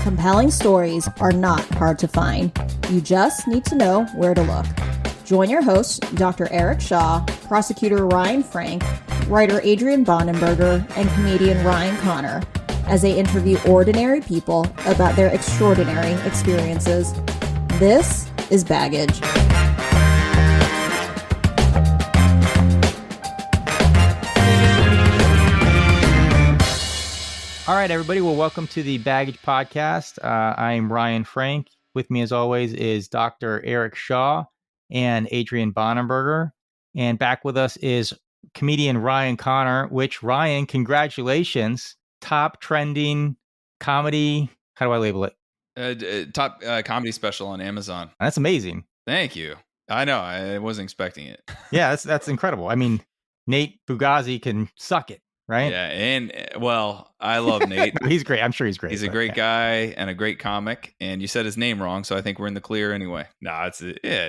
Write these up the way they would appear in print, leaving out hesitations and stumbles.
Compelling stories are not hard to find. You just need to know where to look. Join your host, Dr. Eric Shaw, prosecutor Ryan Frank, writer Adrian Bonenberger, and comedian Ryan Connor as they interview ordinary people about their extraordinary experiences. This is Baggage. All right, everybody. Well, welcome to the Baggage Podcast. I'm Ryan Frank. With me, as always, is Dr. Eric Shaw and Adrian Bonenberger. And back with us is comedian Ryan Connor, which, Ryan, congratulations. Top trending comedy. How do I label it? Top comedy special on Amazon. That's amazing. Thank you. I know. I wasn't expecting it. Yeah, that's incredible. I mean, Nate Bugazzi can suck it. Right? Yeah, and well, I love Nate. He's great. I'm sure he's great. He's a great guy and a great comic. And you said his name wrong, so I think we're in the clear anyway. No,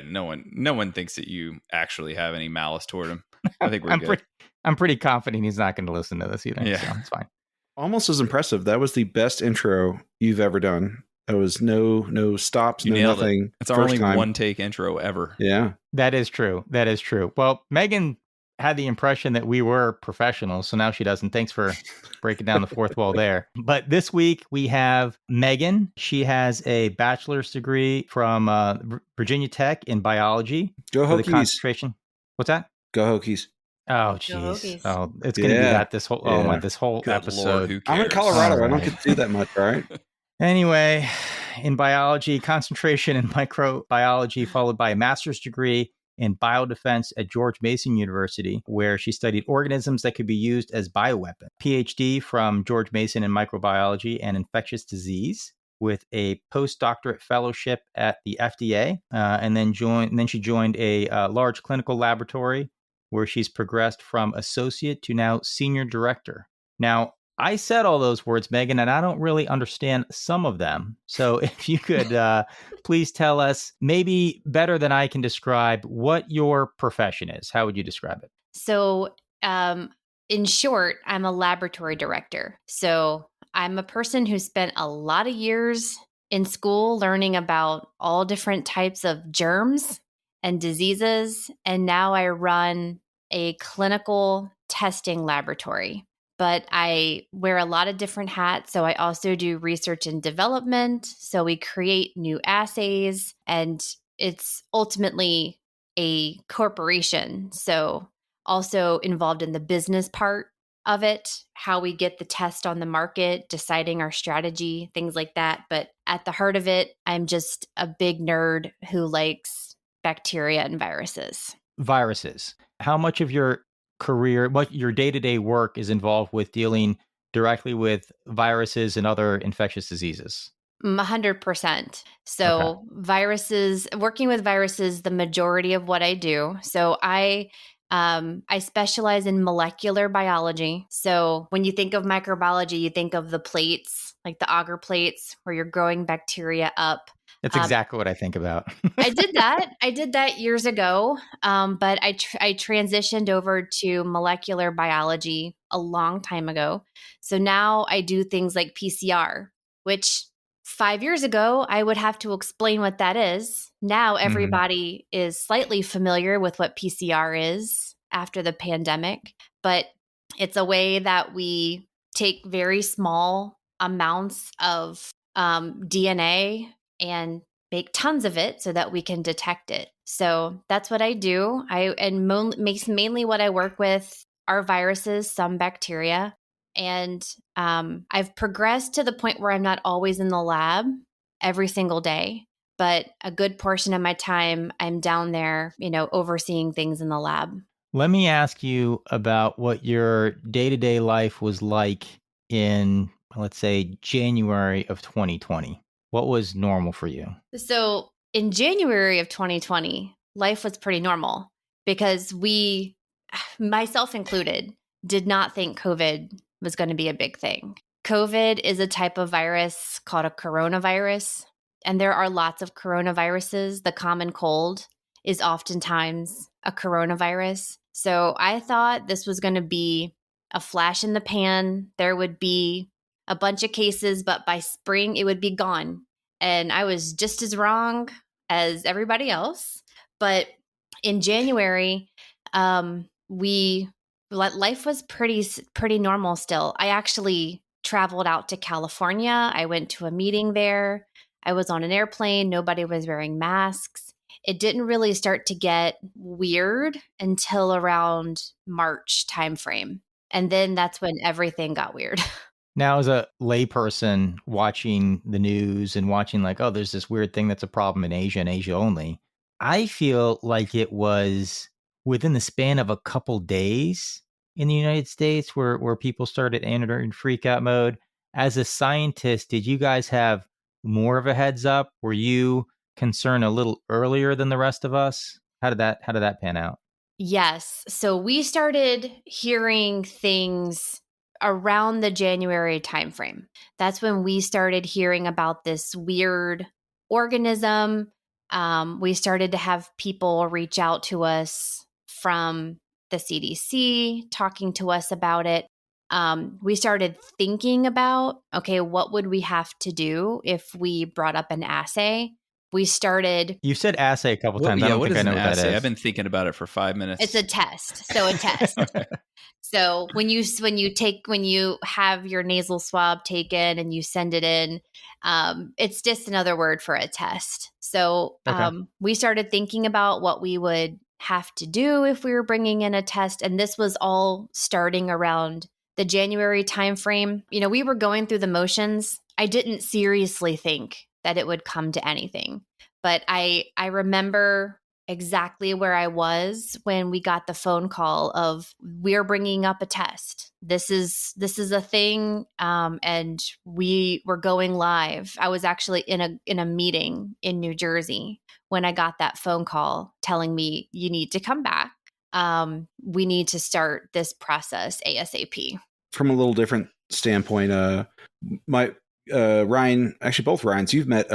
no one thinks that you actually have any malice toward him. I think we're good. I'm pretty confident he's not going to listen to this either. Yeah, so it's fine. Almost as impressive. That was the best intro you've ever done. There was no stops, you no nothing. It. It's our only one take intro ever. Yeah, that is true. Well, Meghan had the impression that we were professionals, so now she doesn't. Thanks for breaking down the fourth wall there. But this week we have Meghan. She has a bachelor's degree from Virginia Tech in biology. Go Hokies. The concentration. What's that? Go Hokies. Oh, jeez. Oh, it's going to be that this whole this whole Good episode. Lord, I'm in Colorado. I don't get to do that much, right? Anyway, in biology, concentration in microbiology, followed by a master's degree in biodefense at George Mason University, where she studied organisms that could be used as bioweapons. PhD from George Mason in microbiology and infectious disease, with a postdoctorate fellowship at the FDA, and then she joined a large clinical laboratory where she's progressed from associate to now senior director. Now, I said all those words, Meghan, and I don't really understand some of them. So if you could please tell us, maybe better than I can describe, what your profession is. How would you describe it? So in short, I'm a laboratory director. So I'm a person who spent a lot of years in school learning about all different types of germs and diseases. And now I run a clinical testing laboratory. But I wear a lot of different hats. So I also do research and development. So we create new assays, and it's ultimately a corporation. So also involved in the business part of it, how we get the test on the market, deciding our strategy, things like that. But at the heart of it, I'm just a big nerd who likes bacteria and viruses. Viruses. How much of your career, what your day-to-day work is involved with dealing directly with viruses and other infectious diseases? 100%. So viruses, working with viruses, the majority of what I do. So I specialize in molecular biology. So when you think of microbiology, you think of the plates, like the agar plates, where you're growing bacteria up. That's exactly what I think about. I did that years ago, but I transitioned over to molecular biology a long time ago. So now I do things like PCR, which 5 years ago, I would have to explain what that is. Now everybody is slightly familiar with what PCR is after the pandemic, but it's a way that we take very small amounts of DNA and make tons of it so that we can detect it. So that's what I do. Mainly what I work with are viruses, some bacteria. And I've progressed to the point where I'm not always in the lab every single day, but a good portion of my time I'm down there, overseeing things in the lab. Let me ask you about what your day-to-day life was like in, let's say, January of 2020. What was normal for you? So in January of 2020, life was pretty normal because we, myself included, did not think COVID was going to be a big thing. COVID is a type of virus called a coronavirus, and there are lots of coronaviruses. The common cold is oftentimes a coronavirus. So I thought this was going to be a flash in the pan. There would be a bunch of cases, but by spring it would be gone. And I was just as wrong as everybody else. But in January, life was pretty normal still. I actually traveled out to California. I went to a meeting there. I was on an airplane. Nobody was wearing masks. It didn't really start to get weird until around March timeframe. And then that's when everything got weird. Now, as a layperson watching the news and watching like, oh, there's this weird thing that's a problem in Asia and Asia only, I feel like it was within the span of a couple days in the United States where people started entering freak out mode. As a scientist, did you guys have more of a heads up? Were you concerned a little earlier than the rest of us? How did that pan out? Yes. So we started hearing things around the January timeframe. That's when we started hearing about this weird organism. We started to have people reach out to us from the CDC, talking to us about it. We started thinking about, okay, what would we have to do if we brought up an assay? We started. You said assay a couple times. I don't what think is I know an what that assay? is. I've been thinking about it for 5 minutes. It's a test. So a test. Okay. So when you have your nasal swab taken and you send it in, it's just another word for a test. So we started thinking about what we would have to do if we were bringing in a test, and this was all starting around the January timeframe. We were going through the motions. I didn't seriously think that it would come to anything, but I remember exactly where I was when we got the phone call of, we're bringing up a test. This is a thing, and we were going live. I was actually in a meeting in New Jersey when I got that phone call telling me, you need to come back. We need to start this process ASAP. From a little different standpoint, Ryan, actually both Ryans, you've met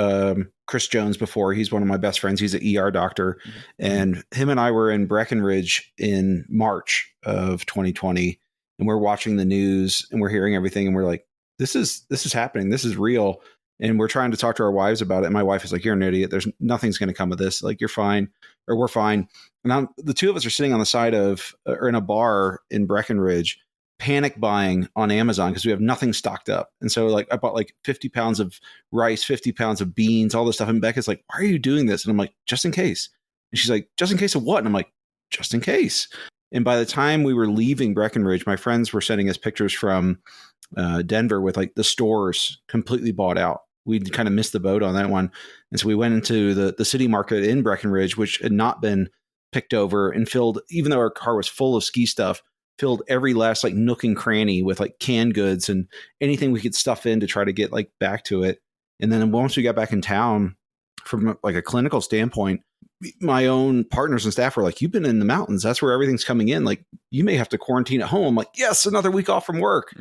Chris Jones before. He's one of my best friends. He's an ER doctor. Mm-hmm. And him and I were in Breckenridge in March of 2020. And we're watching the news and we're hearing everything. And we're like, this is happening. This is real. And we're trying to talk to our wives about it. And my wife is like, you're an idiot. There's nothing's going to come of this. Like, you're fine, or we're fine. And the two of us are sitting on the side of, or in a bar in Breckenridge, panic buying on Amazon because we have nothing stocked up. And so like I bought like 50 pounds of rice, 50 pounds of beans, all this stuff. And Becca's like, why are you doing this? And I'm like, just in case. And she's like, just in case of what? And I'm like, just in case. And by the time we were leaving Breckenridge, my friends were sending us pictures from Denver with like the stores completely bought out. We'd kind of missed the boat on that one. And so we went into the city market in Breckenridge, which had not been picked over, and filled, even though our car was full of ski stuff, filled every last like nook and cranny with like canned goods and anything we could stuff in to try to get like back to it. And then once we got back in town, from like a clinical standpoint, my own partners and staff were like, you've been in the mountains. That's where everything's coming in. Like, you may have to quarantine at home. I'm like, yes, another week off from work.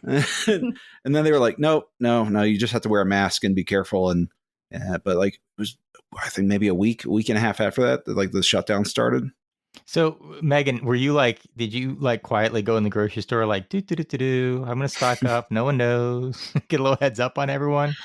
And then they were like, no, you just have to wear a mask and be careful. And but like, it was, I think maybe a week and a half after that, like the shutdown started. So Meghan, did you like quietly go in the grocery store like, I'm going to stock up. No one knows. Get a little heads up on everyone.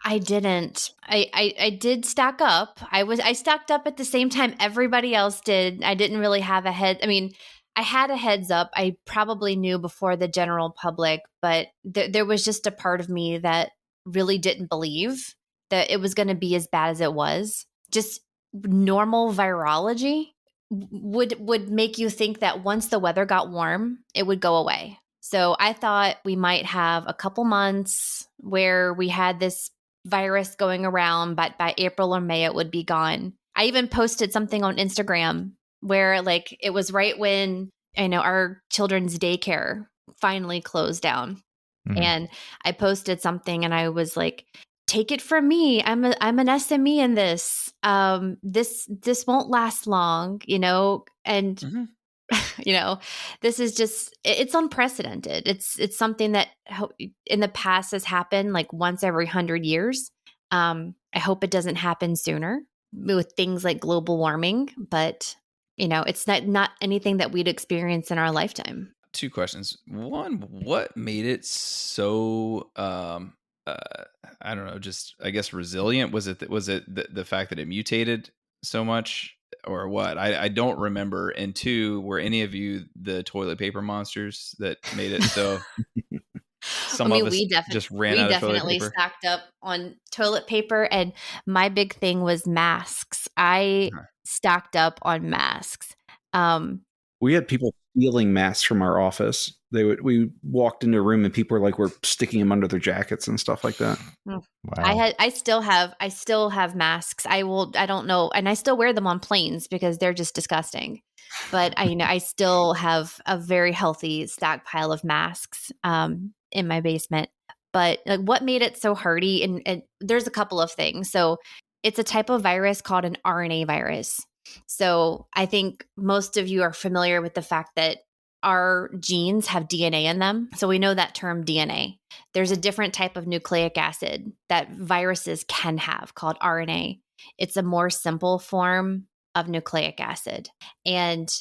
I didn't. I did stack up. I stacked up at the same time everybody else did. I didn't really have a head. I mean, I had a heads up. I probably knew before the general public, but there was just a part of me that really didn't believe that it was going to be as bad as it was. Just normal virology would make you think that once the weather got warm, it would go away. So I thought we might have a couple months where we had this virus going around, but by April or May, it would be gone. I even posted something on Instagram where like it was right when our children's daycare finally closed down. Mm-hmm. And I posted something and I was like, take it from me, I'm an SME in this. This won't last long, and mm-hmm. This is just, it's unprecedented. It's something that in the past has happened like once every 100 years. I hope it doesn't happen sooner with things like global warming, but it's not anything that we'd experience in our lifetime. two questions. One, what made it so I don't know, just I guess resilient? Was it the fact that it mutated so much, or what? I don't remember. And two, were any of you the toilet paper monsters that made it so? Some of us just ran out of toilet paper. Stocked up on toilet paper, and my big thing was masks. I stocked up on masks. We had people stealing masks from our office. We walked into a room and people were sticking them under their jackets and stuff like that. Wow. I still have masks. I don't know. And I still wear them on planes because they're just disgusting. But I still have a very healthy stockpile of masks in my basement. But what made it so hardy? And there's a couple of things. So it's a type of virus called an RNA virus. So I think most of you are familiar with the fact that our genes have DNA in them. So we know that term DNA. There's a different type of nucleic acid that viruses can have called RNA. It's a more simple form of nucleic acid. And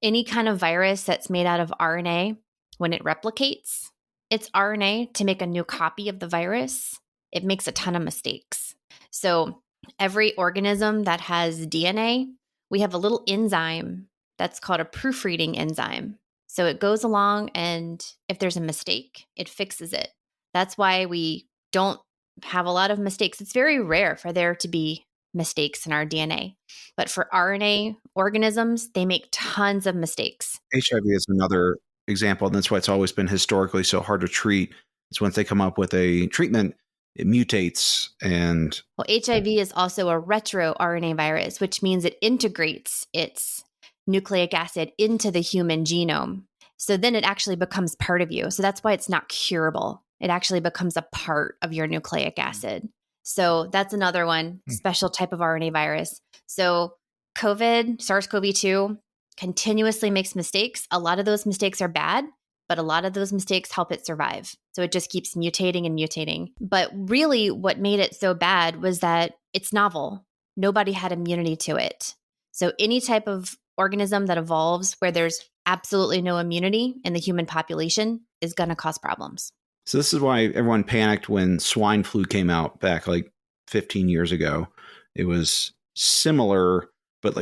any kind of virus that's made out of RNA, when it replicates its RNA to make a new copy of the virus, it makes a ton of mistakes. So every organism that has DNA, we have a little enzyme that's called a proofreading enzyme. So it goes along, and if there's a mistake, it fixes it. That's why we don't have a lot of mistakes. It's very rare for there to be mistakes in our DNA. But for RNA organisms, they make tons of mistakes. HIV is another example, and that's why it's always been historically so hard to treat. It's once they come up with a treatment, it mutates. And well, HIV is also a retro RNA virus, which means it integrates its nucleic acid into the human genome. So then it actually becomes part of you. So that's why it's not curable. It actually becomes a part of your nucleic acid. So that's another one, special type of RNA virus. So COVID, SARS-CoV-2 continuously makes mistakes. A lot of those mistakes are bad, but a lot of those mistakes help it survive. So it just keeps mutating and mutating. But really what made it so bad was that it's novel. Nobody had immunity to it. So any type of organism that evolves where there's absolutely no immunity in the human population is going to cause problems. So this is why everyone panicked when swine flu came out back 15 years ago. It was similar, but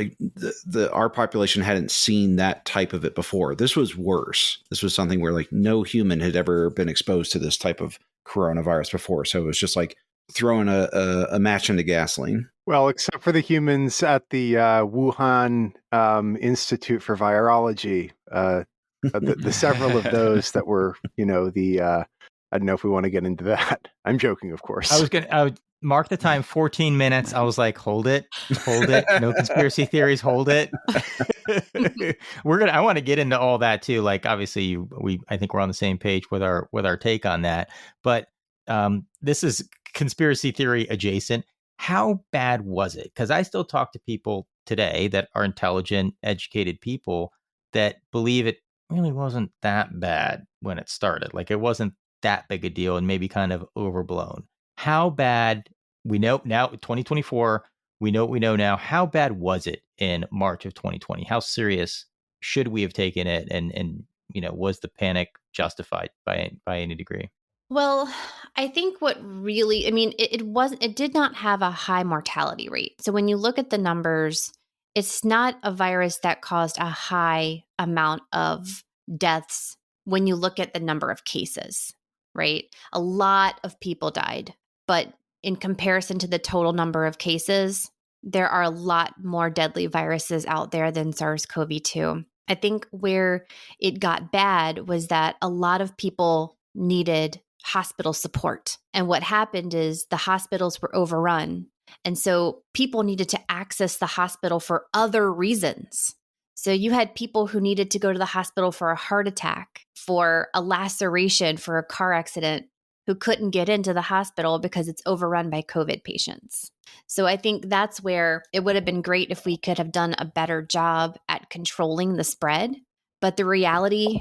our population hadn't seen that type of it before. This was worse. This was something where no human had ever been exposed to this type of coronavirus before. So it was just like throwing a match into gasoline. Well, except for the humans at the Wuhan Institute for Virology, the several of those that were, I don't know if we want to get into that. I'm joking, of course. I would mark the time 14 minutes. I was like, hold it. No conspiracy theories. Hold it. I want to get into all that too. Obviously I think we're on the same page with our take on that, but this is conspiracy theory adjacent. How bad was it? Because I still talk to people today that are intelligent, educated people that believe it really wasn't that bad when it started. It wasn't that big a deal and maybe kind of overblown. How bad, we know now, 2024, we know what we know now. How bad was it in March of 2020? How serious should we have taken it? And was the panic justified by any degree? Well, I think it did not have a high mortality rate. So when you look at the numbers, it's not a virus that caused a high amount of deaths when you look at the number of cases, right? A lot of people died, but in comparison to the total number of cases, there are a lot more deadly viruses out there than SARS-CoV-2. I think where it got bad was that a lot of people needed hospital support. And what happened is the hospitals were overrun. And so people needed to access the hospital for other reasons. So you had people who needed to go to the hospital for a heart attack, for a laceration, for a car accident, who couldn't get into the hospital because it's overrun by COVID patients. So I think that's where it would have been great if we could have done a better job at controlling the spread. But the reality,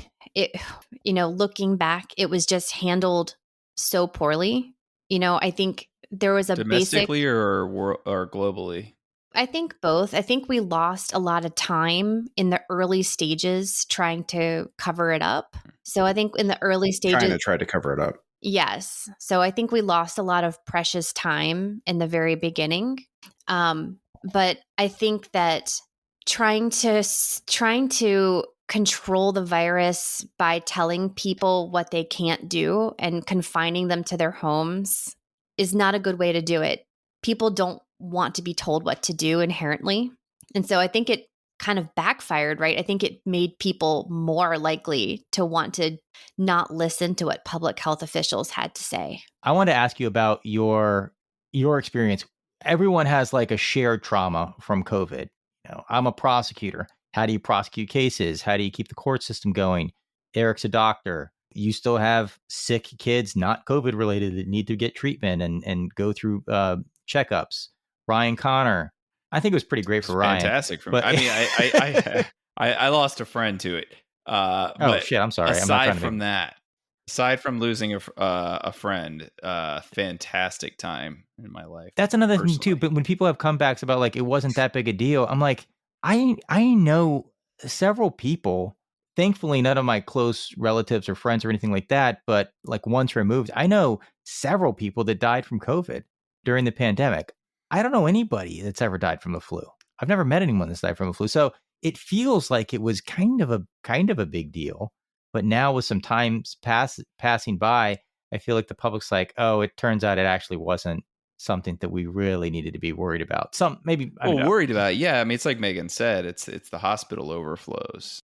looking back, it was just handled so poorly. I think there was a domestically or globally. I think both. I think we lost a lot of time in the early stages trying to cover it up. So I think in the early stages, China tried to cover it up. yes. So I think we lost a lot of precious time in the very beginning. But I think that trying to control the virus by telling people what they can't do and confining them to their homes is not a good way to do it. People don't want to be told what to do inherently. And so I think it kind of backfired, right? I think it made people more likely to want to not listen to what public health officials had to say. I want to ask you about your experience. Everyone has like a shared trauma from COVID. I'm a prosecutor. How do you prosecute cases? How do you keep the court system going? Eric's a doctor. You still have sick kids, not COVID related, that need to get treatment and go through checkups. Ryan Connor. I think it was pretty great for Ryan. Fantastic for me. I mean, I lost a friend to it. Oh shit! I'm sorry. Aside from losing a friend, fantastic time in my life. That's another thing too. But when people have comebacks about like it wasn't that big a deal, I'm like, I know several people. Thankfully, none of my close relatives or friends or anything like that. But like once removed, I know several people that died from COVID during the pandemic. I don't know anybody that's ever died from the flu. I've never met anyone that's died from the flu. So it feels like it was kind of a big deal. But now with some time passing by, I feel like the public's like, oh, it turns out it actually wasn't something that we really needed to be worried about. Worried about. Yeah. I mean, it's like Meghan said, it's the hospital overflows.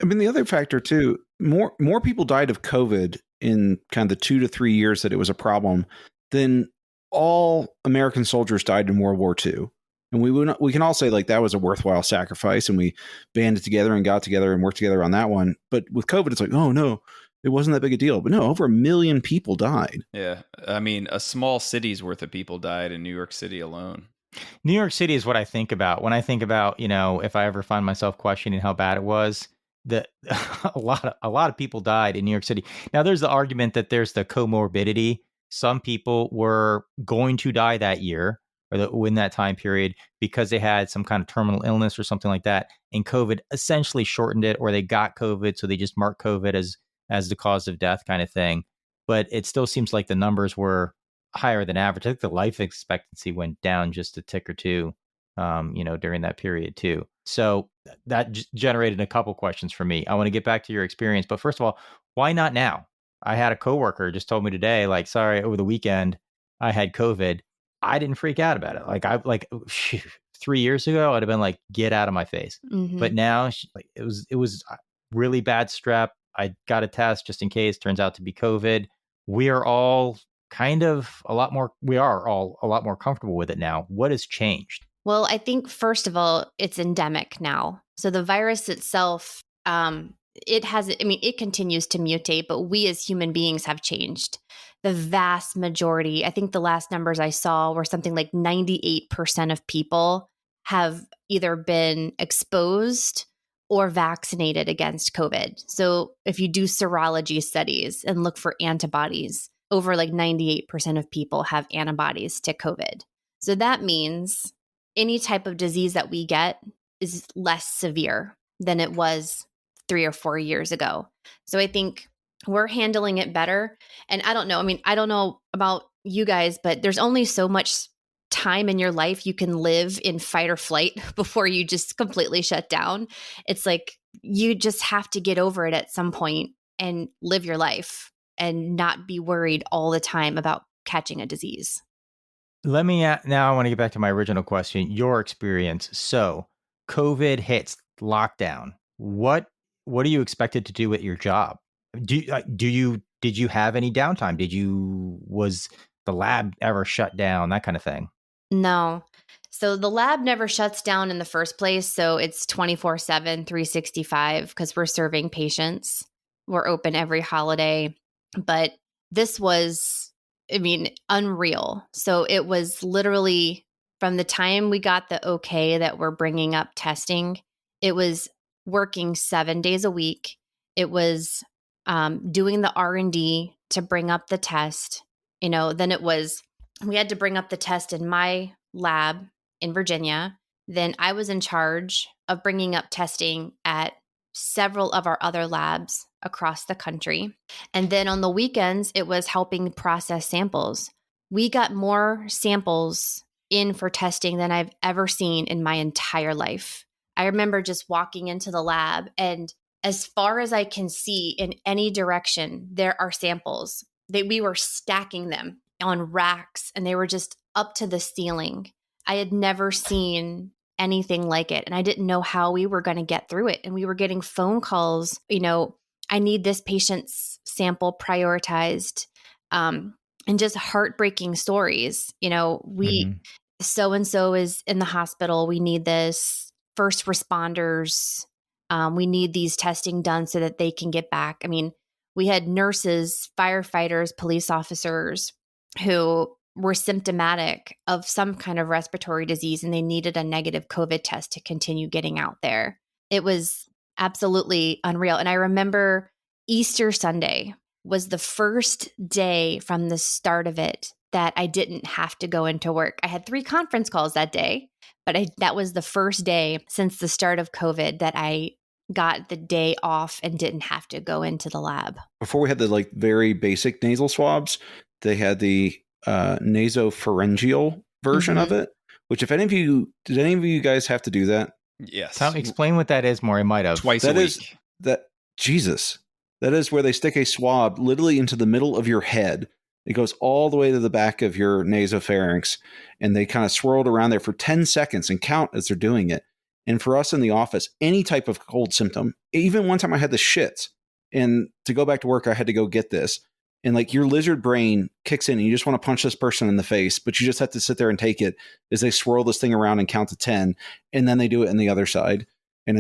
I mean, the other factor too, more people died of COVID in kind of the 2 to 3 years that it was a problem than all American soldiers died in World War II. And we can all say like that was a worthwhile sacrifice, and we banded together and got together and worked together on that one. But with COVID, it's like, oh no, it wasn't that big a deal. But no, over 1 million people died. Yeah. I mean, a small city's worth of people died in New York City alone. New York City is what I think about when I think about, if I ever find myself questioning how bad it was, that a lot of people died in New York City. Now there's the argument that there's the comorbidity. Some people were going to die that year or in that time period because they had some kind of terminal illness or something like that. And COVID essentially shortened it, or they got COVID. So they just marked COVID as the cause of death kind of thing. But it still seems like the numbers were higher than average. I think the life expectancy went down just a tick or two, during that period too. So that generated a couple questions for me. I want to get back to your experience, but first of all, why not now? I had a coworker just told me today, like, sorry, over the weekend I had COVID. I didn't freak out about it. 3 years ago, I'd have been like, get out of my face. Mm-hmm. But now it was really bad strep. I got a test just in case. Turns out to be COVID. We are all a lot more comfortable with it now. What has changed? Well, I think first of all, it's endemic now. So the virus itself, it continues to mutate, but we as human beings have changed. The vast majority, I think the last numbers I saw were something like 98% of people have either been exposed or vaccinated against COVID. So if you do serology studies and look for antibodies, over like 98% of people have antibodies to COVID. So that means any type of disease that we get is less severe than it was 3 or 4 years ago. So I think we're handling it better. And I don't know. I mean, I don't know about you guys, but there's only so much time in your life you can live in fight or flight before you just completely shut down. It's like you just have to get over it at some point and live your life and not be worried all the time about catching a disease. Now I want to get back to my original question, your experience. So COVID hits, lockdown. What are you expected to do at your job? Did you have any downtime? Was the lab ever shut down? That kind of thing? No. So the lab never shuts down in the first place. So it's 24/7, 365 because we're serving patients. We're open every holiday. But this was, unreal. So it was literally from the time we got the okay that we're bringing up testing, it was working 7 days a week. It was doing the R&D to bring up the test. Then we had to bring up the test in my lab in Virginia. then I was in charge of bringing up testing at several of our other labs across the country. And then on the weekends, it was helping process samples. We got more samples in for testing than I've ever seen in my entire life. I remember just walking into the lab, and as far as I can see in any direction, there are samples. We were stacking them on racks, and they were just up to the ceiling. I had never seen anything like it, and I didn't know how we were going to get through it. And we were getting phone calls, I need this patient's sample prioritized, and just heartbreaking stories. So-and-so is in the hospital. We need this. First responders, we need these testing done so that they can get back. I mean, we had nurses, firefighters, police officers who were symptomatic of some kind of respiratory disease, and they needed a negative COVID test to continue getting out there. It was absolutely unreal. And I remember Easter Sunday was the first day from the start of it that I didn't have to go into work. I had 3 conference calls that day, but that was the first day since the start of COVID that I got the day off and didn't have to go into the lab. Before we had the very basic nasal swabs, they had the nasopharyngeal version of it, which did any of you guys have to do that? Yes. Explain what that is more. I might have. Twice a week. Jesus. That is where they stick a swab literally into the middle of your head. It goes all the way to the back of your nasopharynx, and they kind of swirl it around there for 10 seconds and count as they're doing it. And for us in the office, any type of cold symptom, even one time I had the shits, and to go back to work, I had to go get this. And your lizard brain kicks in and you just want to punch this person in the face, but you just have to sit there and take it as they swirl this thing around and count to 10. And then they do it on the other side. And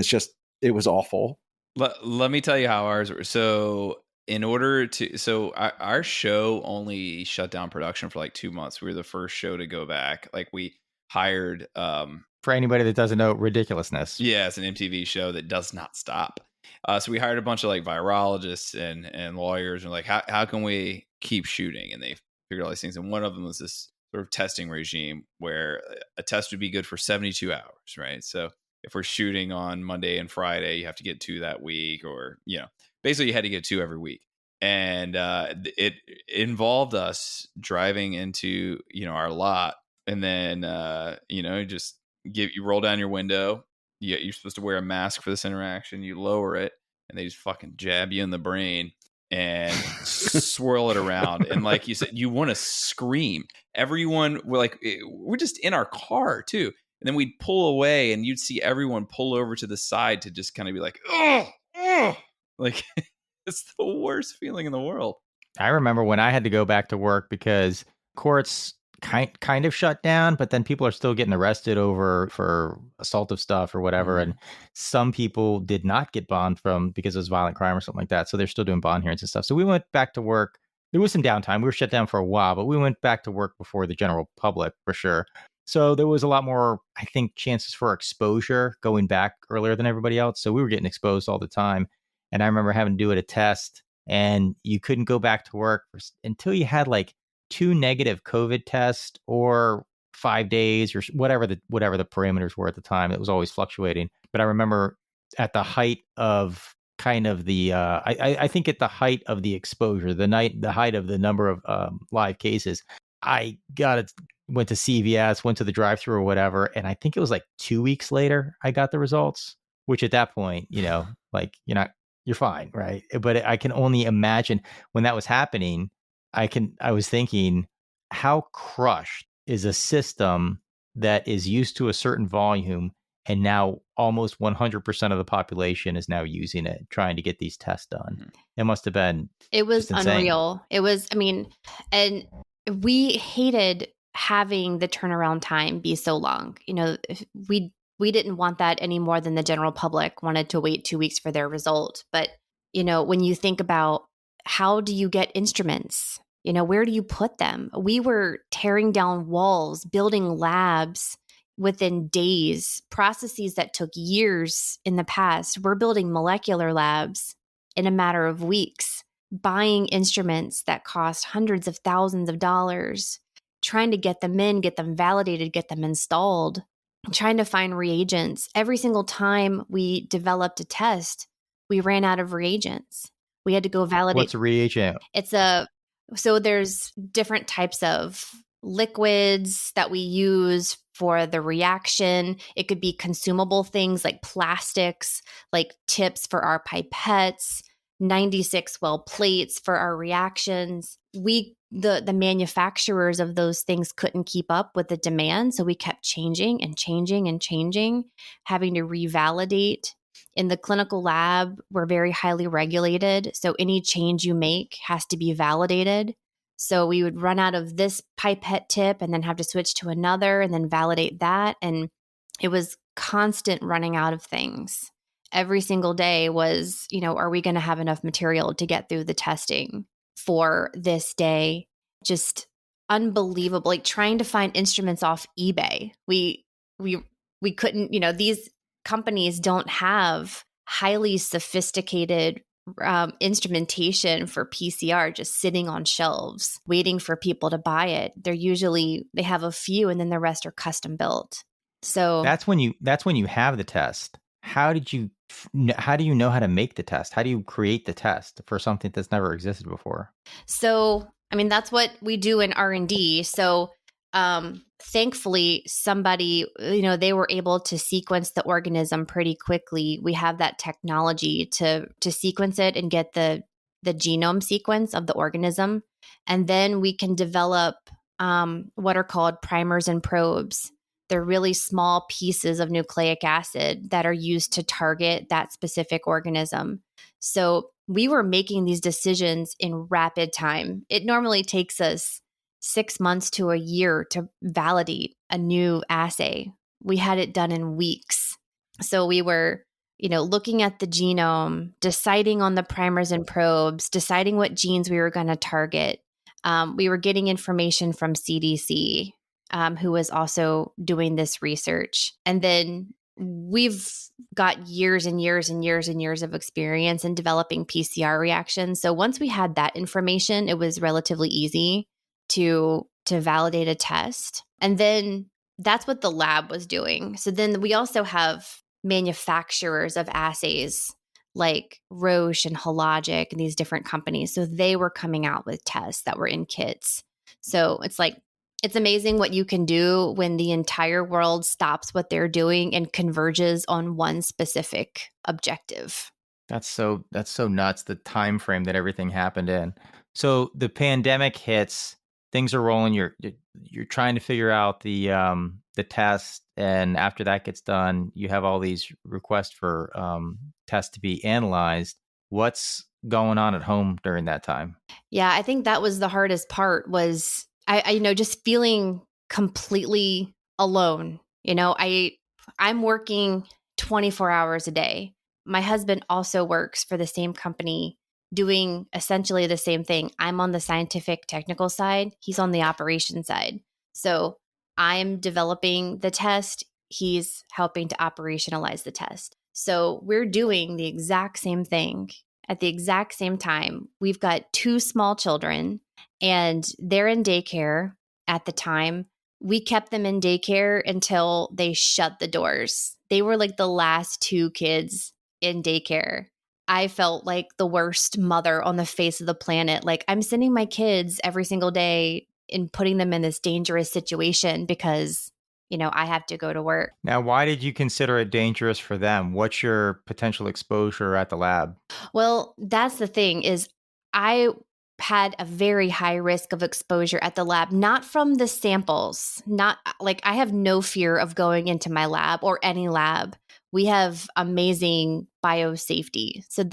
it was awful. Let me tell you how ours were. So our show only shut down production for 2 months. We were the first show to go back. We hired, for anybody that doesn't know, Ridiculousness. Yeah, it's an MTV show that does not stop. So we hired a bunch of virologists and lawyers, and how can we keep shooting? And they figured all these things. And one of them was this sort of testing regime where a test would be good for 72 hours, right? So if we're shooting on Monday and Friday, you have to get 2 that week, or, basically you had to get 2 every week. And it involved us driving into, our lot, and then, you roll down your window. You're supposed to wear a mask for this interaction. You lower it, and they just fucking jab you in the brain and swirl it around. And like you said, you want to scream. Everyone, we're just in our car too. And then we'd pull away, and you'd see everyone pull over to the side to just kind of be like, oh. It's the worst feeling in the world. I remember when I had to go back to work because courts kind of shut down, but then people are still getting arrested for assaultive stuff or whatever. Mm-hmm. And some people did not get bond because it was violent crime or something like that. So they're still doing bond hearings and stuff. So we went back to work. There was some downtime. We were shut down for a while, but we went back to work before the general public for sure. So there was a lot more, I think, chances for exposure going back earlier than everybody else. So we were getting exposed all the time. And I remember having to do a test, and you couldn't go back to work until you had 2 negative COVID tests or 5 days or whatever the parameters were at the time. It was always fluctuating. But I remember at the height of kind of the, I think at the height of the exposure, the height of the number of live cases, I went to CVS, went to the drive-thru or whatever. And I think it was 2 weeks later, I got the results, which at that point, you're fine, right? But I can only imagine when that was happening, I was thinking, how crushed is a system that is used to a certain volume, and now almost 100% of the population is now using it, trying to get these tests done. Mm-hmm. It must have been. It was unreal. It was, and we hated having the turnaround time be so long. We didn't want that any more than the general public wanted to wait 2 weeks for their result. But, when you think about how do you get instruments, where do you put them? We were tearing down walls, building labs within days, processes that took years in the past. We're building molecular labs in a matter of weeks, buying instruments that cost hundreds of thousands of dollars, trying to get them in, get them validated, get them installed. trying to find reagents. Every single time we developed a test, we ran out of reagents. We had to go validate. What's a reagent? So there's different types of liquids that we use for the reaction. It could be consumable things like plastics, like tips for our pipettes, 96 well plates for our reactions. The manufacturers of those things couldn't keep up with the demand, so we kept changing and changing and changing, having to revalidate. In the clinical lab, we're very highly regulated, so any change you make has to be validated. So we would run out of this pipette tip and then have to switch to another and then validate that. And it was constant running out of things. Every single day was, are we going to have enough material to get through the testing for this day? Just unbelievable. Like trying to find instruments off eBay. We couldn't, these companies don't have highly sophisticated instrumentation for PCR just sitting on shelves waiting for people to buy it. They have a few and then the rest are custom built. So that's when you have the test. How do you know how to make the test? How do you create the test for something that's never existed before? So, that's what we do in R&D. So, thankfully somebody, they were able to sequence the organism pretty quickly. We have that technology to sequence it and get the genome sequence of the organism. And then we can develop what are called primers and probes. They're really small pieces of nucleic acid that are used to target that specific organism. So we were making these decisions in rapid time. It normally takes us 6 months to a year to validate a new assay. We had it done in weeks. So we were, looking at the genome, deciding on the primers and probes, deciding what genes we were going to target. We were getting information from CDC, who was also doing this research. And then we've got years and years and years and years of experience in developing PCR reactions. So once we had that information, it was relatively easy to validate a test. And then that's what the lab was doing. So then we also have manufacturers of assays like Roche and Hologic and these different companies. So they were coming out with tests that were in kits. So it's amazing what you can do when the entire world stops what they're doing and converges on one specific objective. That's so nuts, the time frame that everything happened in. So the pandemic hits, things are rolling. You're trying to figure out the test, and after that gets done, you have all these requests for tests to be analyzed. What's going on at home during that time? Yeah, I think that was the hardest part. Was I just feeling completely alone. I'm working 24 hours a day. My husband also works for the same company, doing essentially the same thing. I'm on the scientific technical side. He's on the operation side. So I'm developing the test. He's helping to operationalize the test. So we're doing the exact same thing at the exact same time. We've got 2 small children and they're in daycare at the time. We kept them in daycare until they shut the doors. They were like the last 2 kids in daycare. I felt like the worst mother on the face of the planet. Like, I'm sending my kids every single day and putting them in this dangerous situation because, I have to go to work. Now, why did you consider it dangerous for them? What's your potential exposure at the lab? Well, that's the thing is I had a very high risk of exposure at the lab, not from the samples, not like I have no fear of going into my lab or any lab. We have amazing biosafety. So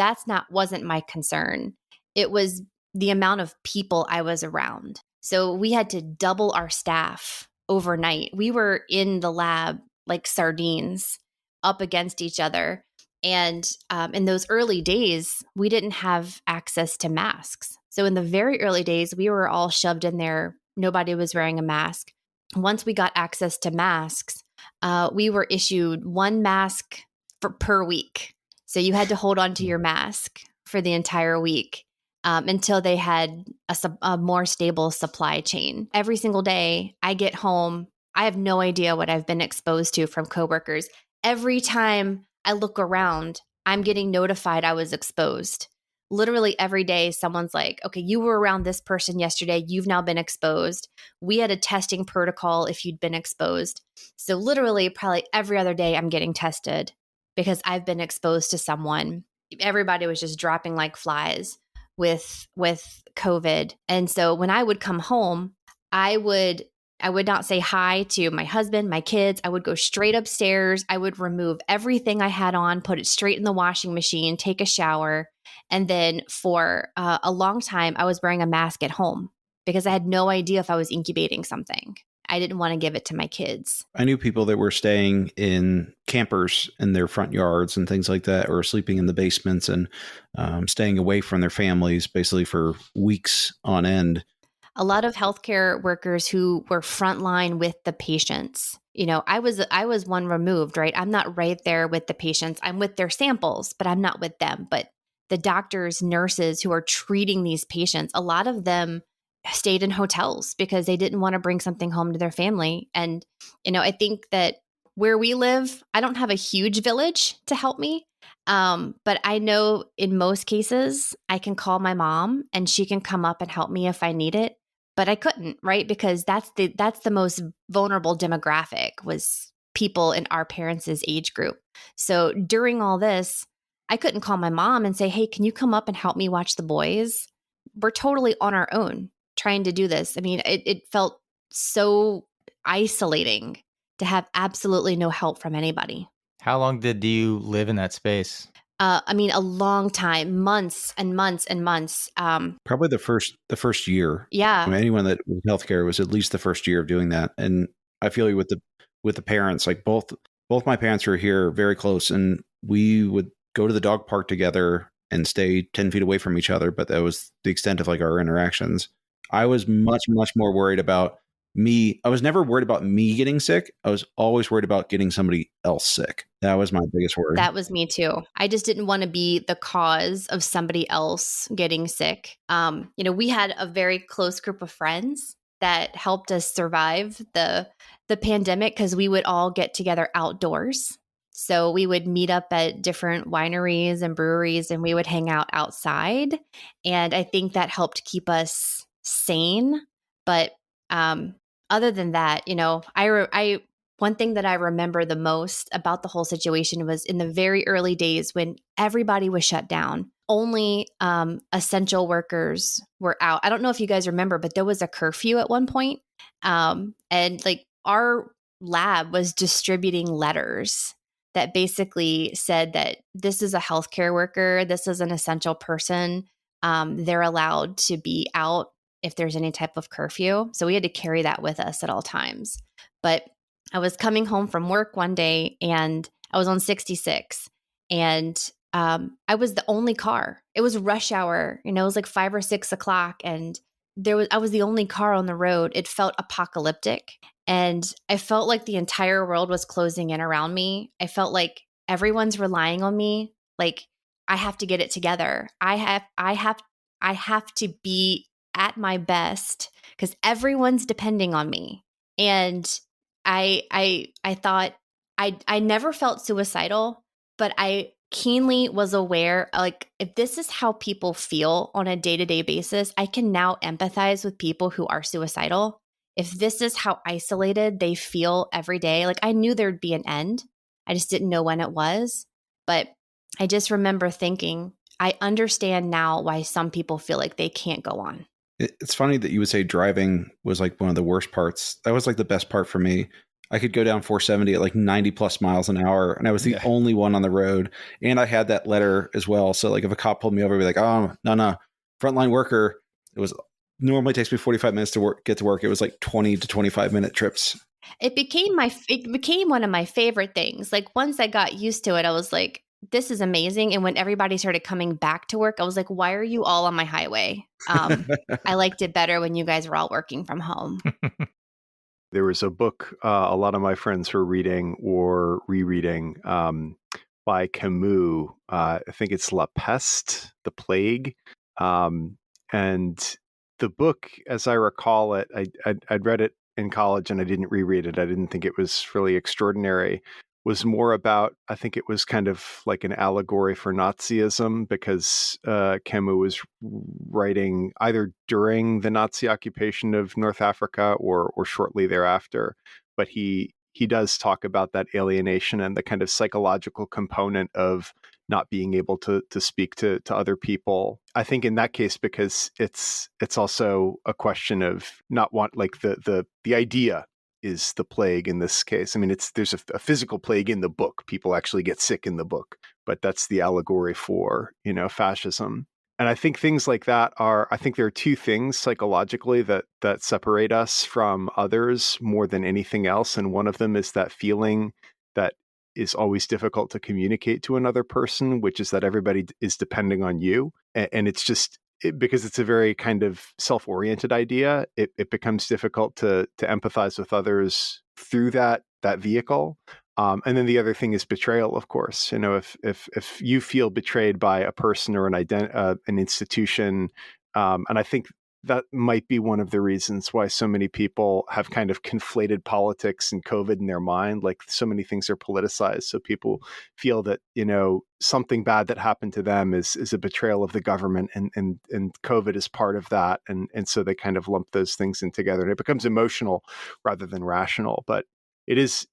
wasn't my concern. It was the amount of people I was around. So we had to double our staff overnight. We were in the lab like sardines up against each other. And in those early days, we didn't have access to masks. So in the very early days, we were all shoved in there. Nobody was wearing a mask. Once we got access to masks, we were issued 1 mask per week. So you had to hold on to your mask for the entire week until they had a more stable supply chain. Every single day I get home, I have no idea what I've been exposed to from coworkers. Every time I look around, I'm getting notified I was exposed. Literally every day, someone's like, okay, you were around this person yesterday. You've now been exposed. We had a testing protocol if you'd been exposed. So literally probably every other day I'm getting tested because I've been exposed to someone. Everybody was just dropping like flies with COVID. And so when I would come home, I would not say hi to my husband, my kids. I would go straight upstairs. I would remove everything I had on, put it straight in the washing machine, take a shower. And then for a long time, I was wearing a mask at home because I had no idea if I was incubating something. I didn't want to give it to my kids. I knew people that were staying in campers in their front yards and things like that, or sleeping in the basements and staying away from their families basically for weeks on end. A lot of healthcare workers who were frontline with the patients. You know, I was one removed, right? I'm not right there with the patients. I'm with their samples, but I'm not with them. But the doctors, nurses who are treating these patients, a lot of them stayed in hotels because they didn't want to bring something home to their family. And, you know, I think that where we live, I don't have a huge village to help me. But I know in most cases, I can call my mom and she can come up and help me if I need it. But I couldn't, right? Because that's the most vulnerable demographic was people in our parents' age group. So during all this, I couldn't call my mom and say, hey, can you come up and help me watch the boys? We're totally on our own trying to do this. I mean, it felt so isolating to have absolutely no help from anybody. How long did you live in that space? I mean, a long time, months and months and months. Probably the first year. Yeah. I mean, anyone that was healthcare was at least the first year of doing that. And I feel you with the parents. Like both my parents were here very close, and we would go to the dog park together and stay 10 feet away from each other. But that was the extent of like our interactions. I was much more worried about me. I was never worried about me getting sick. I was always worried about getting somebody else sick. That was my biggest worry. That was me too. I just didn't want to be the cause of somebody else getting sick. You know, we had a very close group of friends that helped us survive the pandemic because we would all get together outdoors. So we would meet up at different wineries and breweries and we would hang out outside. And I think that helped keep us sane. But other than that, you know, one thing that I remember the most about the whole situation was in the very early days when everybody was shut down. Only essential workers were out. I don't know if you guys remember, but there was a curfew at one point. And like our lab was distributing letters that basically said that this is a healthcare worker, this is an essential person. They're allowed to be out if there's any type of curfew. So we had to carry that with us at all times. But I was coming home from work one day and I was on 66 and I was the only car. It was rush hour, you know, it was like 5 or 6 o'clock and I was the only car on the road. It felt apocalyptic and I felt like the entire world was closing in around me. I felt like everyone's relying on me. Like I have to get it together. I have to be at my best because everyone's depending on me. And I thought I never felt suicidal, but I keenly was aware, like, if this is how people feel on a day-to-day basis, I can now empathize with people who are suicidal. If this is how isolated they feel every day, like I knew there'd be an end. I just didn't know when it was. But I just remember thinking, I understand now why some people feel like they can't go on. It's funny that you would say driving was like one of the worst parts. That was like the best part for me. I could go down 470 at like 90 plus miles an hour, and I was the only one on the road. And I had that letter as well. So like if a cop pulled me over, I'd be like, oh, no, frontline worker. It was normally takes me 45 minutes to get to work. It was like 20 to 25 minute trips. It became one of my favorite things. Like once I got used to it, I was like, this is amazing. And when everybody started coming back to work, I was like, why are you all on my highway? I liked it better when you guys were all working from home. There was a book a lot of my friends were reading or rereading by Camus. I think it's La Peste, The Plague. And the book, as I recall it, I'd read it in college, and I didn't reread it. I didn't think it was really extraordinary. Was more about, I think it was kind of like an allegory for Nazism, because Camus was writing either during the Nazi occupation of North Africa or shortly thereafter. But he does talk about that alienation and the kind of psychological component of not being able to speak to other people. I think in that case, because it's also a question of not want, like the idea is the plague in this case. I mean, there's a physical plague in the book. People actually get sick in the book, but that's the allegory for, fascism. And I think things like that I think there are two things psychologically that separate us from others more than anything else. And one of them is that feeling that is always difficult to communicate to another person, which is that everybody is depending on you. And it's just, because it's a very kind of self-oriented idea, it becomes difficult to empathize with others through that vehicle. And then the other thing is betrayal, of course. If you feel betrayed by a person or an institution, and I think that might be one of the reasons why so many people have kind of conflated politics and COVID in their mind. Like, so many things are politicized. So people feel that, something bad that happened to them is a betrayal of the government, and COVID is part of that. And so they kind of lump those things in together, and it becomes emotional rather than rational. But it is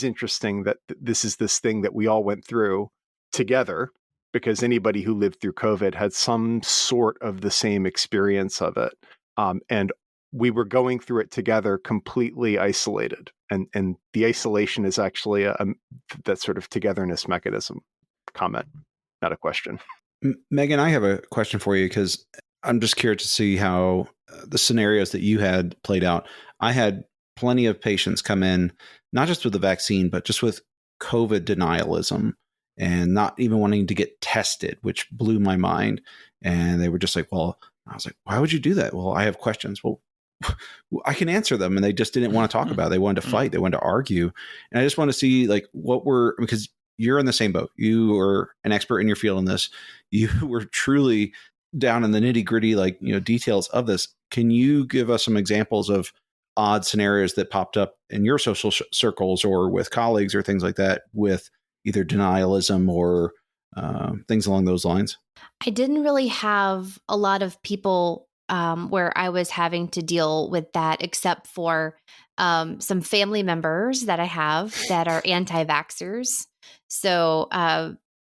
interesting that this is this thing that we all went through together, because anybody who lived through COVID had some sort of the same experience of it. And we were going through it together, completely isolated. And the isolation is actually that sort of togetherness mechanism. Comment, not a question. Meghan, I have a question for you, because I'm just curious to see how the scenarios that you had played out. I had plenty of patients come in, not just with the vaccine, but just with COVID denialism, and not even wanting to get tested, which blew my mind. And they were just like, well, I was like, why would you do that? Well, I have questions. Well, I can answer them. And they just didn't want to talk about it. They wanted to fight. They wanted to argue. And I just want to see, like, because you're in the same boat. You are an expert in your field in this. You were truly down in the nitty gritty, details of this. Can you give us some examples of odd scenarios that popped up in your social circles or with colleagues or things like that, with either denialism or things along those lines? I didn't really have a lot of people where I was having to deal with that, except for some family members that I have that are anti-vaxxers. So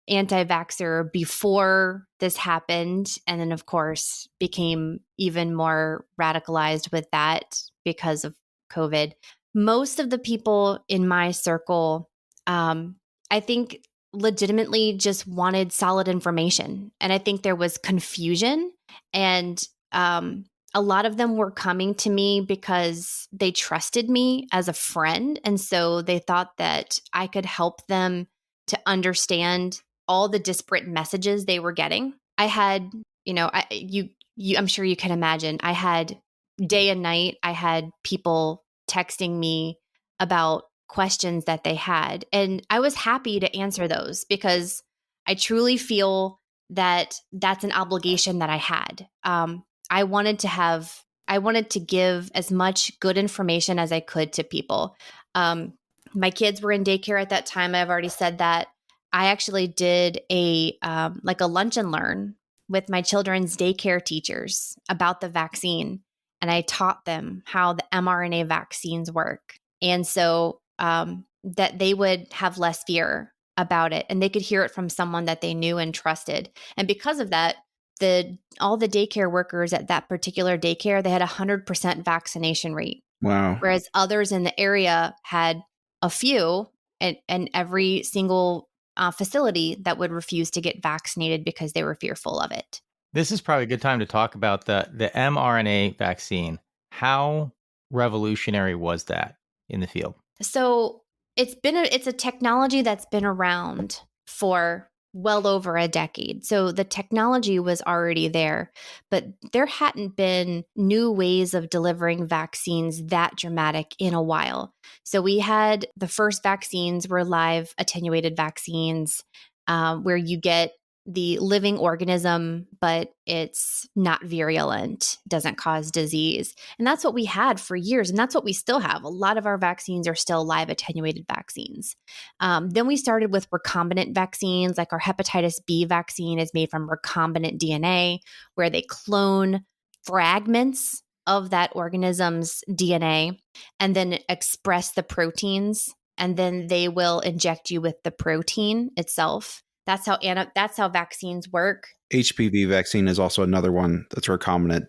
anti-vaxxer before this happened, and then of course became even more radicalized with that because of COVID. Most of the people in my circle, I think, legitimately just wanted solid information. And I think there was confusion, and a lot of them were coming to me because they trusted me as a friend. And so they thought that I could help them to understand all the disparate messages they were getting. I had, I'm sure you can imagine, I had day and night, I had people texting me about questions that they had. And I was happy to answer those, because I truly feel that that's an obligation that I had. I wanted to give as much good information as I could to people. My kids were in daycare at that time. I've already said that. I actually did a lunch and learn with my children's daycare teachers about the vaccine. And I taught them how the mRNA vaccines work. And so that they would have less fear about it, and they could hear it from someone that they knew and trusted. And because of that, all the daycare workers at that particular daycare, they had 100% vaccination rate. Wow. Whereas others in the area had a few, and every single facility that would refuse to get vaccinated because they were fearful of it. This is probably a good time to talk about the mRNA vaccine. How revolutionary was that in the field? So it's a technology that's been around for well over a decade. So the technology was already there, but there hadn't been new ways of delivering vaccines that dramatic in a while. So we had the first vaccines were live attenuated vaccines, where you get the living organism, but it's not virulent, doesn't cause disease. And that's what we had for years. And that's what we still have. A lot of our vaccines are still live attenuated vaccines. Then we started with recombinant vaccines, like our hepatitis B vaccine is made from recombinant DNA, where they clone fragments of that organism's DNA and then express the proteins. And then they will inject you with the protein itself. That's how vaccines work. HPV vaccine is also another one that's recombinant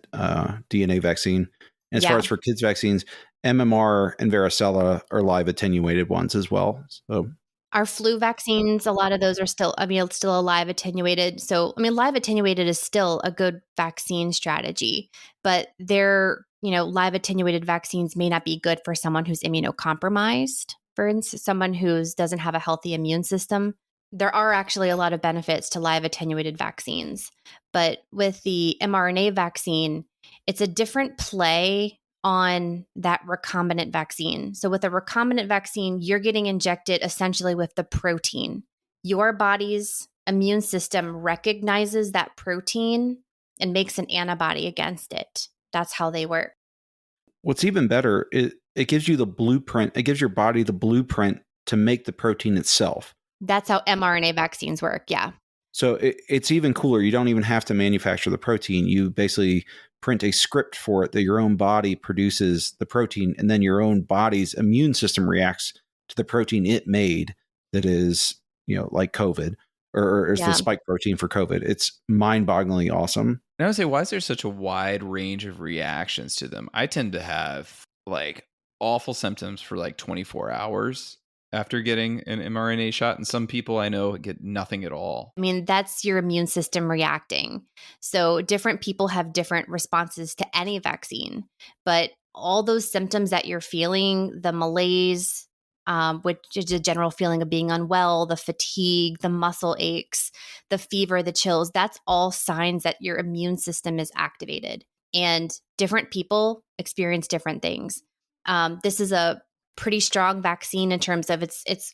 DNA vaccine. And as far as for kids vaccines, MMR and varicella are live attenuated ones as well. So our flu vaccines, a lot of those are still a live attenuated. So, live attenuated is still a good vaccine strategy, but live attenuated vaccines may not be good for someone who's immunocompromised. For instance, someone who doesn't have a healthy immune system. There are actually a lot of benefits to live attenuated vaccines. But with the mRNA vaccine, it's a different play on that recombinant vaccine. So with a recombinant vaccine, you're getting injected essentially with the protein. Your body's immune system recognizes that protein and makes an antibody against it. That's how they work. What's even better, it gives you the blueprint. It gives your body the blueprint to make the protein itself. That's how mRNA vaccines work. Yeah. So it's even cooler. You don't even have to manufacture the protein. You basically print a script for it that your own body produces the protein, and then your own body's immune system reacts to the protein it made that is, like COVID or is the spike protein for COVID. It's mind-bogglingly awesome. And I would say, why is there such a wide range of reactions to them? I tend to have like awful symptoms for like 24 hours after getting an mRNA shot. And some people I know get nothing at all. That's your immune system reacting. So different people have different responses to any vaccine. But all those symptoms that you're feeling, the malaise, which is a general feeling of being unwell, the fatigue, the muscle aches, the fever, the chills, that's all signs that your immune system is activated. And different people experience different things. This is a pretty strong vaccine in terms of it's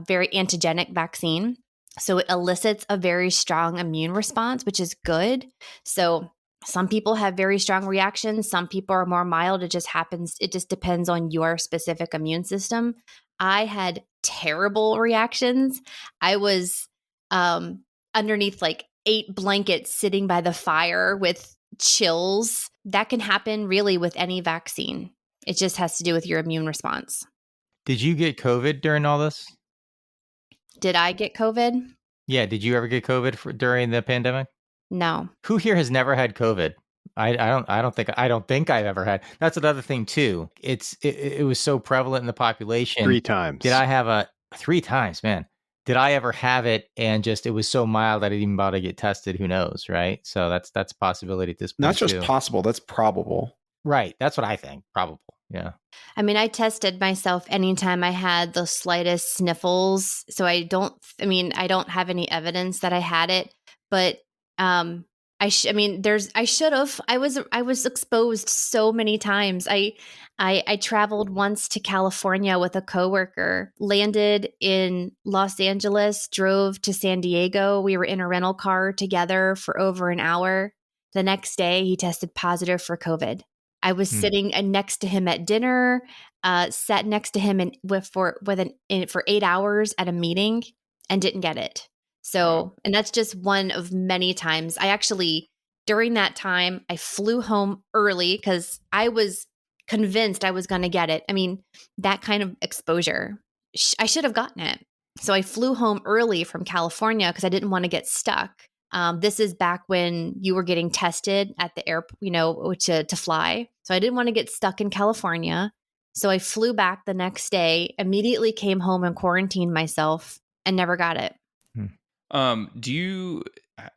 very antigenic vaccine. So it elicits a very strong immune response, which is good. So some people have very strong reactions. Some people are more mild. It just happens. It just depends on your specific immune system. I had terrible reactions. I was underneath like 8 blankets sitting by the fire with chills. That can happen really with any vaccine. It just has to do with your immune response. Did you get COVID during all this? Did I get COVID? Yeah. Did you ever get COVID during the pandemic? No. Who here has never had COVID? I don't think I've ever had. That's another thing too. It was so prevalent in the population. 3 times. Did I have 3 times, man? Did I ever have it and just it was so mild I didn't even bother to get tested? Who knows, right? So that's a possibility at this point. Not just possible, that's probable. Right. That's what I think. Probable. Yeah. I tested myself anytime I had the slightest sniffles. So I don't have any evidence that I had it, but I should have. I was exposed so many times. I traveled once to California with a coworker, landed in Los Angeles, drove to San Diego. We were in a rental car together for over an hour. The next day, he tested positive for COVID. I was sitting next to him at dinner, sat next to him for 8 hours at a meeting and didn't get it. So, and that's just one of many times. I actually, during that time, I flew home early because I was convinced I was going to get it. That kind of exposure, I should have gotten it. So I flew home early from California because I didn't want to get stuck. This is back when you were getting tested at the airport, to fly. So I didn't want to get stuck in California. So I flew back the next day, immediately came home and quarantined myself and never got it. I'm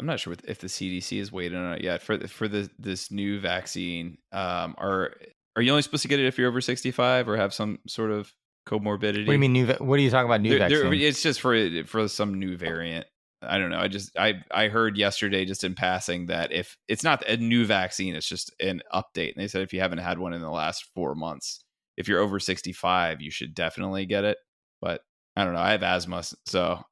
not sure if the CDC has weighed in on it yet for this new vaccine. Are you only supposed to get it if you're over 65 or have some sort of comorbidity? What do you mean what are you talking about new vaccine? It's just for some new variant. I don't know. I heard yesterday just in passing that if it's not a new vaccine, it's just an update. And they said if you haven't had one in the last 4 months, if you're over 65, you should definitely get it. But I don't know. I have asthma,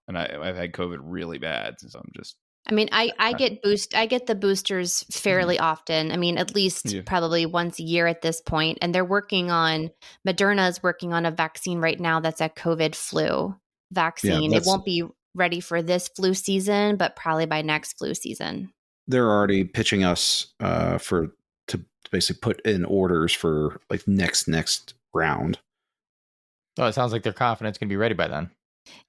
and I've had COVID really bad. So I'm just I mean, I get the boosters fairly often. I mean, at least probably once a year at this point. And Moderna is working on a vaccine right now that's a COVID flu vaccine. It won't be ready for this flu season, but probably by next flu season. They're already pitching us to basically put in orders for like next round. Oh, it sounds like they're confident it's going to be ready by then.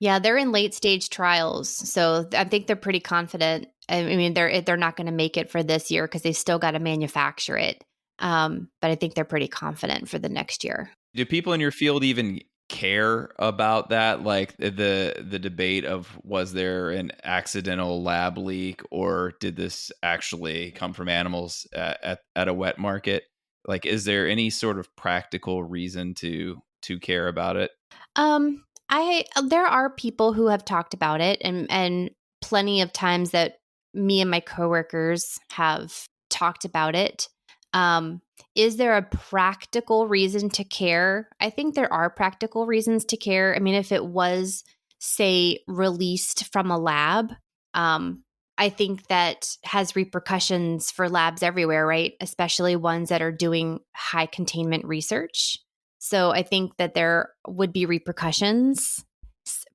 Yeah, they're in late stage trials, so I think they're pretty confident. I mean, they're not going to make it for this year because they still got to manufacture it. But I think they're pretty confident for the next year. Do people in your field even care about that? Like the debate of, was there an accidental lab leak, or did this actually come from animals at a wet market? Like, is there any sort of practical reason to care about it? There are people who have talked about it, and plenty of times that me and my coworkers have talked about it. Is there a practical reason to care? I think there are practical reasons to care. I mean, if it was, say, released from a lab, I think that has repercussions for labs everywhere, right? Especially ones that are doing high containment research. So I think that there would be repercussions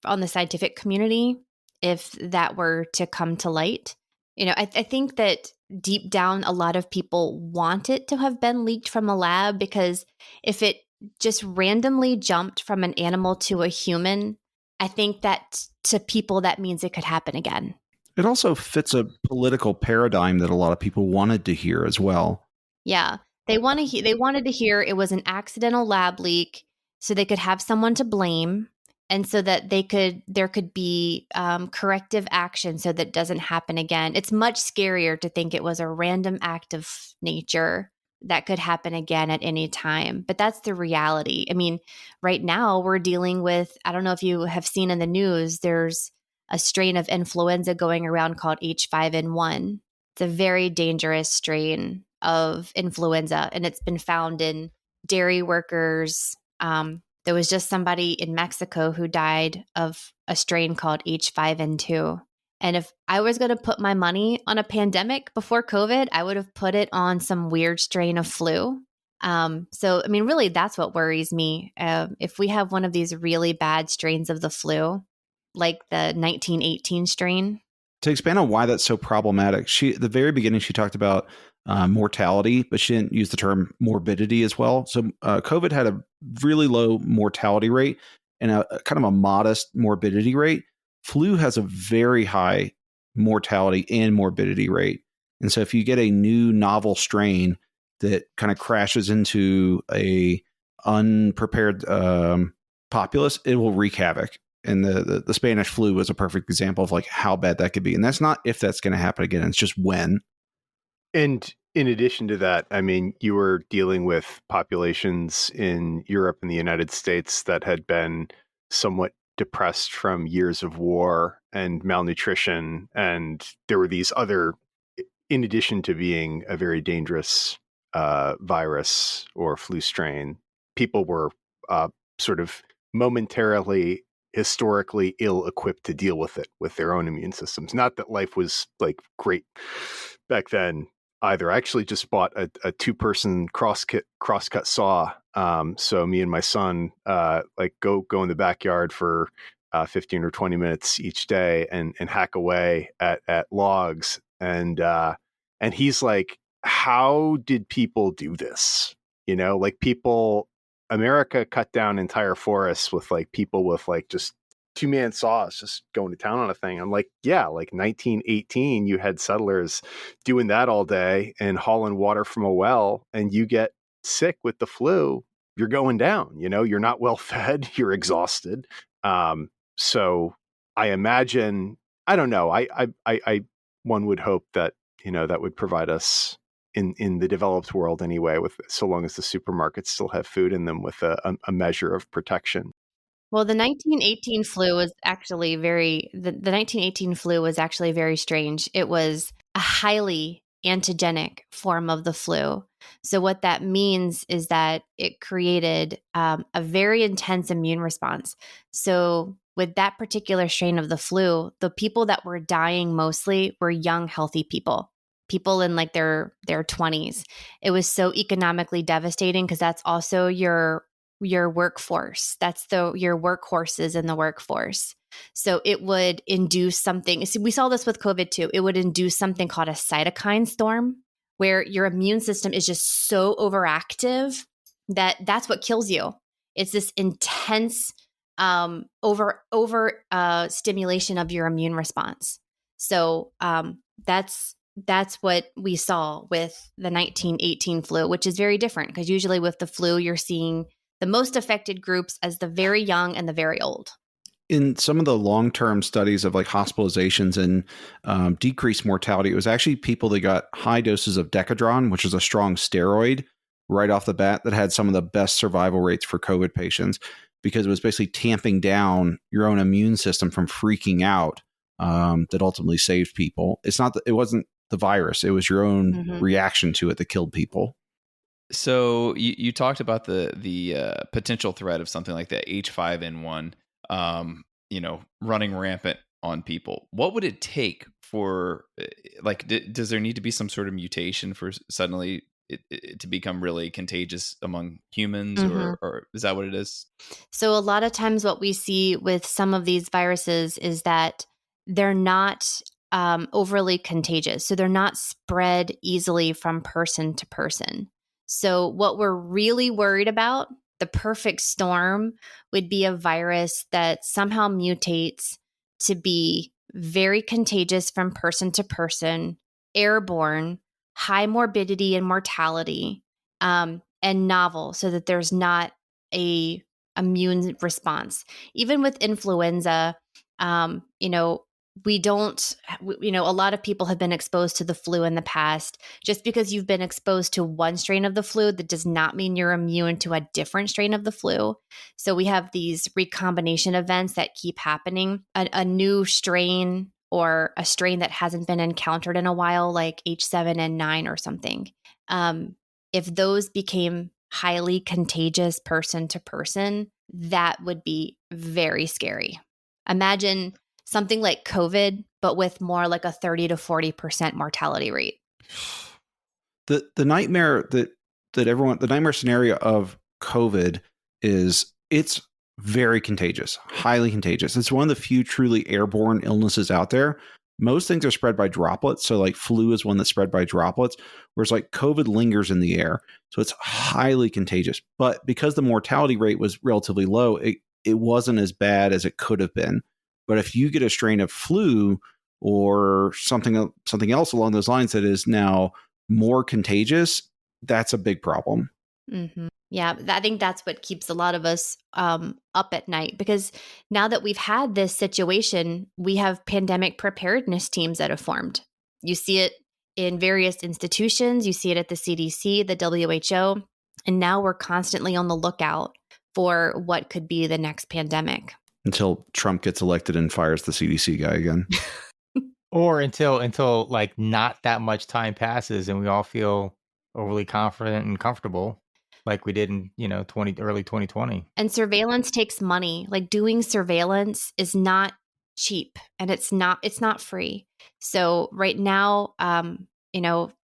on the scientific community if that were to come to light. You know, I think that deep down, a lot of people want it to have been leaked from a lab, because if it just randomly jumped from an animal to a human, I think that to people, that means it could happen again. It also fits a political paradigm that a lot of people wanted to hear as well. Yeah. They wanted to hear it was an accidental lab leak so they could have someone to blame, and so that there could be corrective action so that doesn't happen again. It's much scarier to think it was a random act of nature that could happen again at any time. But that's the reality. I mean, right now we're dealing with, I don't know if you have seen in the news, there's a strain of influenza going around called H5N1. It's a very dangerous strain of influenza, and it's been found in dairy workers. There was just somebody in Mexico who died of a strain called H5N2. And if I was going to put my money on a pandemic before COVID, I would have put it on some weird strain of flu. So, I mean, really, that's what worries me. If we have one of these really bad strains of the flu, like the 1918 strain. To expand on why that's so problematic, at the very beginning, she talked about mortality, but she didn't use the term morbidity as well. So COVID had a really low mortality rate and a kind of a modest morbidity rate. Flu has a very high mortality and morbidity rate. And so if you get a new novel strain that kind of crashes into a unprepared populace, it will wreak havoc. And the Spanish flu was a perfect example of like how bad that could be. And that's not if that's going to happen again. It's just when. And in addition to that, I mean, you were dealing with populations in Europe and the United States that had been somewhat depressed from years of war and malnutrition. And there were these other, in addition to being a very dangerous virus or flu strain, people were sort of momentarily historically ill-equipped to deal with it with their own immune systems. Not that life was like great back then either. I actually just bought a two-person crosscut saw. So me and my son like go in the backyard for 15 or 20 minutes each day and hack away at logs. And he's like, how did people do this? You know, like America cut down entire forests with like people with like just two-man saws just going to town on a thing. I'm like, yeah, like 1918, you had settlers doing that all day and hauling water from a well, and you get sick with the flu, you're going down, you know, you're not well fed, you're exhausted. So I imagine, I don't know, I one would hope that, you know, that would provide us in the developed world anyway, with so long as the supermarkets still have food in them, with a measure of protection. Well, the 1918 flu was actually the 1918 flu was actually very strange. It was a highly antigenic form of the flu. So what that means is that it created a very intense immune response. So with that particular strain of the flu, the people that were dying mostly were young, healthy people in like their 20s. It was so economically devastating because that's also your workforce. That's your workhorses in the workforce. So it would induce something. So we saw this with COVID too. It would induce something called a cytokine storm, where your immune system is just so overactive that's what kills you. It's this intense over stimulation of your immune response. So that's what we saw with the 1918 flu, which is very different because usually with the flu, you're seeing the most affected groups as the very young and the very old. In some of the long-term studies of like hospitalizations and decreased mortality, it was actually people that got high doses of Decadron, which is a strong steroid, right off the bat, that had some of the best survival rates for COVID patients, because it was basically tamping down your own immune system from freaking out. That ultimately saved people. It wasn't the virus; it was your own reaction to it that killed people. So you talked about the potential threat of something like that H5N1. Running rampant on people. What would it take for, does there need to be some sort of mutation for suddenly it to become really contagious among humans, or is that what it is? So a lot of times what we see with some of these viruses is that they're not overly contagious. So they're not spread easily from person to person. So what we're really worried about, the perfect storm, would be a virus that somehow mutates to be very contagious from person to person, airborne, high morbidity and mortality, and novel, so that there's not a immune response. Even with influenza, we don't, a lot of people have been exposed to the flu in the past. Just because you've been exposed to one strain of the flu, that does not mean you're immune to a different strain of the flu. So we have these recombination events that keep happening. A new strain or a strain that hasn't been encountered in a while, like H7N9 or something. If those became highly contagious person to person, that would be very scary. Imagine something like COVID, but with more like a 30 to 40% mortality rate. The nightmare the nightmare scenario of COVID is it's very contagious, highly contagious. It's one of the few truly airborne illnesses out there. Most things are spread by droplets. So like flu is one that's spread by droplets, whereas like COVID lingers in the air. So it's highly contagious. But because the mortality rate was relatively low, it wasn't as bad as it could have been. But if you get a strain of flu or something else along those lines that is now more contagious, that's a big problem. Mm-hmm. Yeah, I think that's what keeps a lot of us up at night, because now that we've had this situation, we have pandemic preparedness teams that have formed. You see it in various institutions. You see it at the CDC, the WHO, and now we're constantly on the lookout for what could be the next pandemic. Until Trump gets elected and fires the CDC guy again. Or until like not that much time passes and we all feel overly confident and comfortable like we did in, early 2020. And surveillance takes money. Like doing surveillance is not cheap, and it's not free. So right now,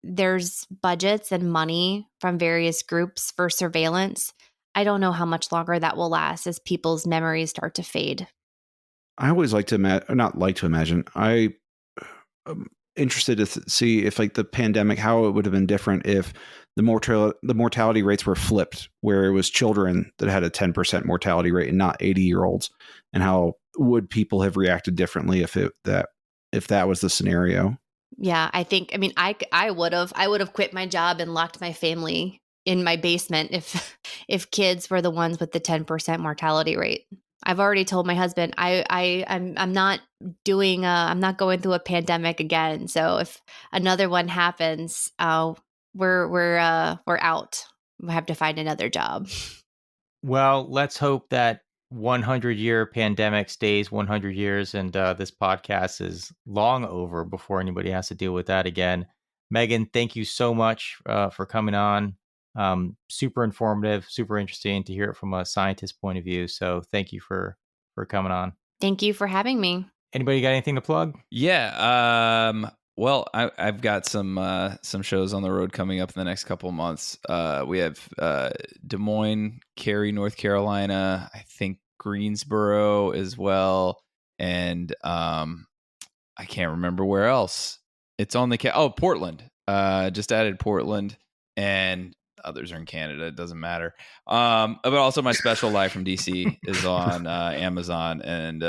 there's budgets and money from various groups for surveillance. I don't know how much longer that will last as people's memories start to fade. I always like to imagine. I'm interested to see if like the pandemic, how it would have been different if the mortality rates were flipped, where it was children that had a 10% mortality rate and not 80-year-olds, and how would people have reacted differently if that was the scenario? Yeah, I would have quit my job and locked my family in my basement if kids were the ones with the 10% mortality rate. I've already told my husband I'm not going through a pandemic again. So if another one happens, we're out. We have to find another job. Well, let's hope that 100-year pandemic stays 100 years and this podcast is long over before anybody has to deal with that again. Meghan, thank you so much for coming on. Super informative, super interesting to hear it from a scientist point of view. So thank you for coming on. Thank you for having me. Anybody got anything to plug? Yeah. Well, I've got some shows on the road coming up in the next couple of months. We have Des Moines, Cary, North Carolina, I think Greensboro as well, and I can't remember where else. It's on the Portland. Just added Portland, and others are in Canada. It doesn't matter. But also my special live from DC is on Amazon, and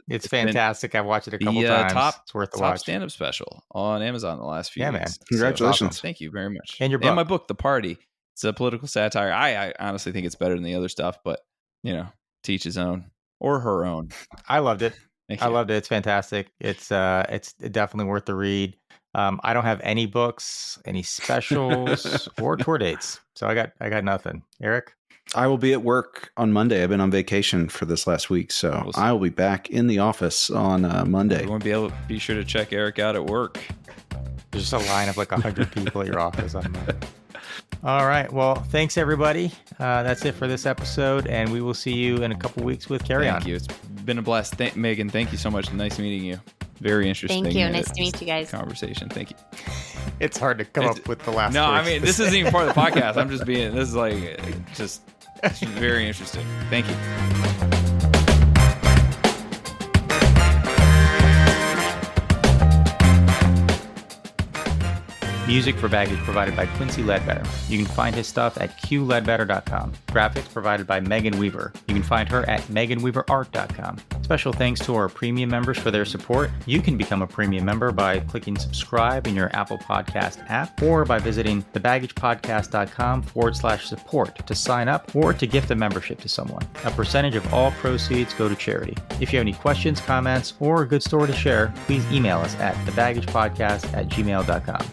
it's fantastic. I've watched it a couple times. It's worth the top watch. stand-up special on Amazon the last few weeks. Man. Congratulations. So, thank you very much. And your book. And my book, The Party. It's a political satire. I honestly think it's better than the other stuff, but to each his own or her own. I loved it. Thank I you. loved it. It's fantastic. It's definitely worth the read. I don't have any books, any specials, or tour dates, so I got nothing. Eric, I will be at work on Monday. I've been on vacation for this last week, so I will be back in the office on Monday. You won't be sure to check Eric out at work. There's just a line of like 100 people at your office on Monday. All right. Well, thanks everybody. That's it for this episode, and we will see you in a couple weeks with Carry On. Thank you. It's been a blast. Megan, thank you so much. Nice meeting you. Very interesting. Thank you. Nice to meet you guys. Conversation. Thank you. It's hard to come up with the last No, words. I mean, this isn't even part of the podcast. I'm just being, this is like, just very interesting. Thank you. Music for Baggage provided by Quincy Ledbetter. You can find his stuff at qledbetter.com. Graphics provided by Megan Weaver. You can find her at meganweaverart.com. Special thanks to our premium members for their support. You can become a premium member by clicking subscribe in your Apple Podcast app or by visiting thebaggagepodcast.com/support to sign up or to gift a membership to someone. A percentage of all proceeds go to charity. If you have any questions, comments, or a good story to share, please email us at thebaggagepodcast@gmail.com.